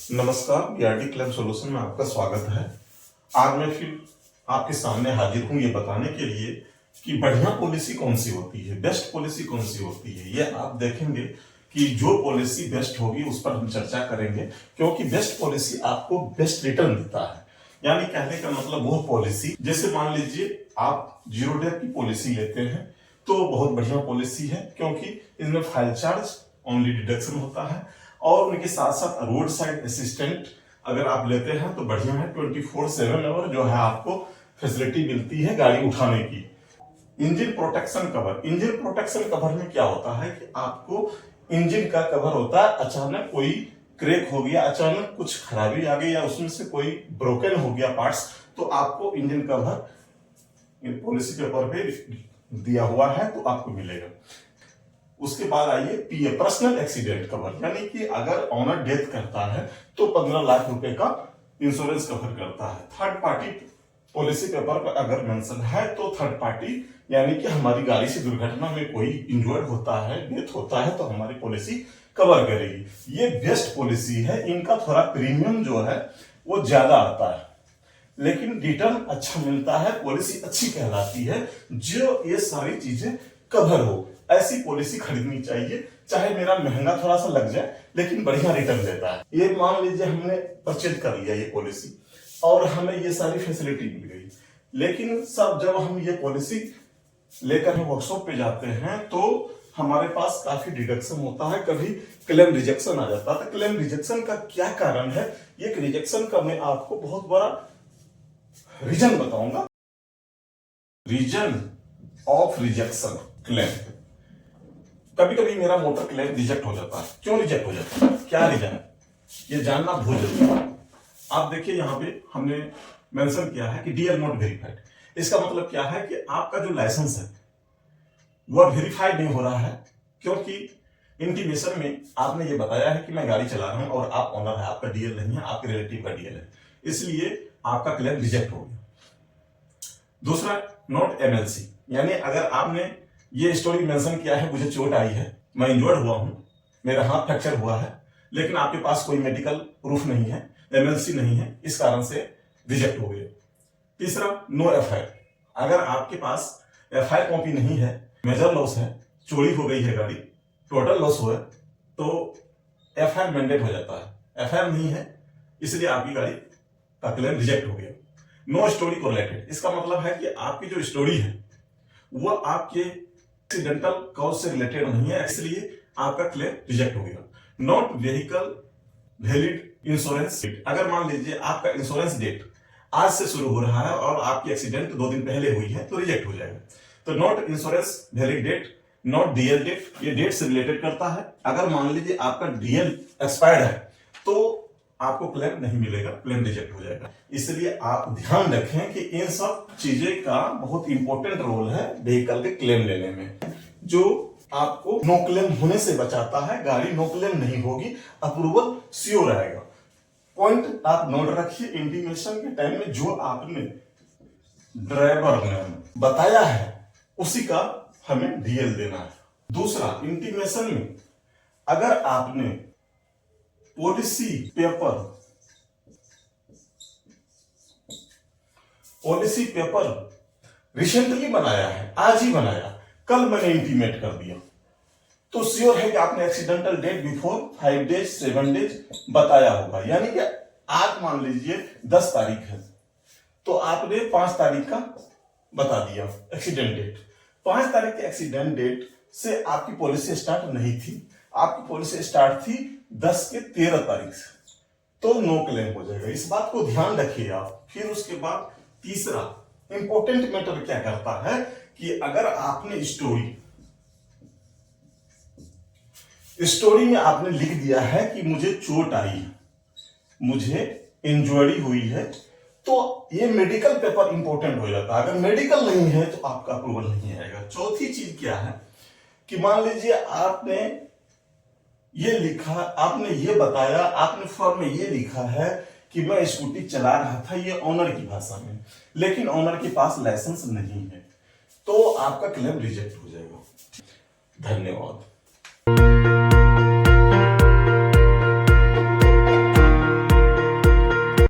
नमस्कार, BRD claim solution में आपका स्वागत है। आज मैं फिर आपके सामने हाजिर हूं ये बताने के लिए कि बढ़िया पॉलिसी कौन सी होती है, बेस्ट पॉलिसी कौन सी होती है। ये आप देखेंगे कि जो पॉलिसी बेस्ट होगी उस पर हम चर्चा करेंगे, क्योंकि बेस्ट पॉलिसी आपको बेस्ट रिटर्न देता है। यानी कहने का मतलब वो पॉलिसी, जैसे मान लीजिए आप जीरो डेट की पॉलिसी लेते हैं तो बहुत बढ़िया पॉलिसी है, क्योंकि इसमें फाइल चार्ज ओनली डिडक्शन होता है और उनके साथ साथ रोड साइड असिस्टेंट अगर आप लेते हैं तो बढ़िया है। 24/7 आवर जो है आपको फैसिलिटी मिलती है गाड़ी उठाने की। Engine protection cover, engine protection cover में क्या होता है कि आपको इंजन का कवर होता है, अचानक कोई क्रैक हो गया, अचानक कुछ खराबी आ गई या उसमें से कोई ब्रोकन हो गया पार्ट्स, तो आपको इंजन कवर पॉलिसी पेपर पे दिया हुआ है तो आपको मिलेगा। उसके बाद आइए पीए, पर्सनल एक्सीडेंट कवर, यानी कि अगर ऑनर डेथ करता है तो 15 लाख रुपए का इंश्योरेंस कवर करता है। थर्ड पार्टी पॉलिसी पेपर पर अगर मेंशन है तो थर्ड पार्टी यानी कि हमारी गाड़ी से दुर्घटना में कोई इंजर्ड होता है, डेथ होता है तो हमारी पॉलिसी कवर करेगी। ये बेस्ट पॉलिसी है। इनका थोड़ा प्रीमियम जो है वो ज्यादा आता है, लेकिन रिटर्न अच्छा मिलता है, पॉलिसी अच्छी कहलाती है। जो ये सारी चीजें कवर हो ऐसी पॉलिसी खरीदनी चाहिए, चाहे मेरा महंगा थोड़ा सा लग जाए लेकिन बढ़िया रिटर्न देता है। ये मान लीजिए हमने परचेज कर लिया ये पॉलिसी और हमें ये सारी फैसिलिटी मिल गई, लेकिन सब जब हम ये पॉलिसी लेकर हम वर्कशॉप पे जाते हैं तो हमारे पास काफी डिडक्शन होता है, कभी क्लेम रिजेक्शन आ जाता है। तो क्लेम रिजेक्शन का क्या कारण है, ये रिजेक्शन का मैं आपको बहुत बड़ा रीजन बताऊंगा। रीजन ऑफ रिजेक्शन क्लेम, कभी कभी मेरा मोटर क्लेम रिजेक्ट हो जाता है। क्यों रिजेक्ट हो जाता है, क्या रीजन है, ये जानना बहुत जरूरी है। आप देखिए यहाँ पे हमने मेंशन किया है कि डीआर नॉट वेरीफाइड। इसका मतलब क्या है कि आपका जो लाइसेंस है वह वेरीफाइड नहीं हो रहा है, क्योंकि इंटीमेशन में आपने ये बताया है कि मैं गाड़ी चला रहा हूं और आप ओनर है, आपका डीएल नहीं है, आपके रिलेटिव का डीएल है, इसलिए आपका क्लेम रिजेक्ट हो गया। दूसरा, नॉट एमएलसी, यानी अगर आपने ये स्टोरी मेंशन किया है मुझे चोट आई है, मैं इंजर्ड हुआ हूं, मेरा हाथ फ्रैक्चर हुआ है, लेकिन आपके पास कोई मेडिकल प्रूफ नहीं है, एमएलसी नहीं है, इस कारण से रिजेक्ट हो गया। तीसरा, नो एफआईआर, अगर आपके पास एफआईआर कॉपी नहीं है, मेजर लॉस है, चोरी हो गई है गाड़ी, टोटल लॉस हुआ तो एफआईआर मैंडेट हो जाता है। एफआईआर नहीं है इसलिए आपकी गाड़ी का क्लेम रिजेक्ट हो गया। नो स्टोरी कोरिलेटेड, इसका मतलब है कि आपकी जो स्टोरी है वो आपके एक्सीडेंटल कॉज से रिलेटेड नहीं है, इसलिए आपका क्लेम रिजेक्ट हो गया। Not vehicle valid insurance date, अगर मान लीजिए आपका इंश्योरेंस डेट आज से शुरू हो रहा है और आपकी एक्सीडेंट 2 दिन पहले हुई है तो रिजेक्ट हो जाएगा। तो not insurance valid date, not DL date, ये डेट से रिलेटेड करता है। अगर मान लीजिए आपका डीएल एक्सपायर्ड है तो आपको क्लेम नहीं मिलेगा, क्लेम रिजेक्ट हो जाएगा। इसलिए आप ध्यान रखें कि इन सब चीजें का बहुत इंपॉर्टेंट रोल है व्हीकल के क्लेम लेने में, जो आपको नो क्लेम होने से बचाता है। गाड़ी नो क्लेम नहीं होगी, अप्रूवल श्योर रहेगा। पॉइंट आप नोट रखिए, इंटीमेशन के टाइम में जो आपने ड्राइवर ने बताया है उसी का हमें डीएल देना है। दूसरा, इंटीमेशन में अगर आपने पॉलिसी पेपर रिसेंटली बनाया है, आज ही बनाया, कल मैंने इंटीमेट कर दिया, तो श्योर है कि आपने accidental date before 5 days 7 days बताया होगा। यानी कि आज मान लीजिए 10 तारीख है तो आपने 5 तारीख का बता दिया एक्सीडेंट डेट। 5 तारीख के एक्सीडेंट डेट से आपकी पॉलिसी स्टार्ट नहीं थी, आपकी पॉलिसी स्टार्ट थी 10 के 13 तारीख से, तो नो क्लेम हो जाएगा। इस बात को ध्यान रखिए आप। फिर उसके बाद तीसरा इंपॉर्टेंट मैटर क्या करता है कि अगर आपने स्टोरी में आपने लिख दिया है कि मुझे चोट आई है, मुझे इंजरी हुई है, तो ये मेडिकल पेपर इंपॉर्टेंट हो जाता है। अगर मेडिकल नहीं है तो आपका अप्रूवल नहीं आएगा। चौथी चीज क्या है कि मान लीजिए आपने ये लिखा, आपने ये बताया, आपने फॉर्म में ये लिखा है कि मैं स्कूटी चला रहा था, ये ऑनर की भाषा में, लेकिन ऑनर के पास लाइसेंस नहीं है, तो आपका क्लेम रिजेक्ट हो जाएगा। धन्यवाद।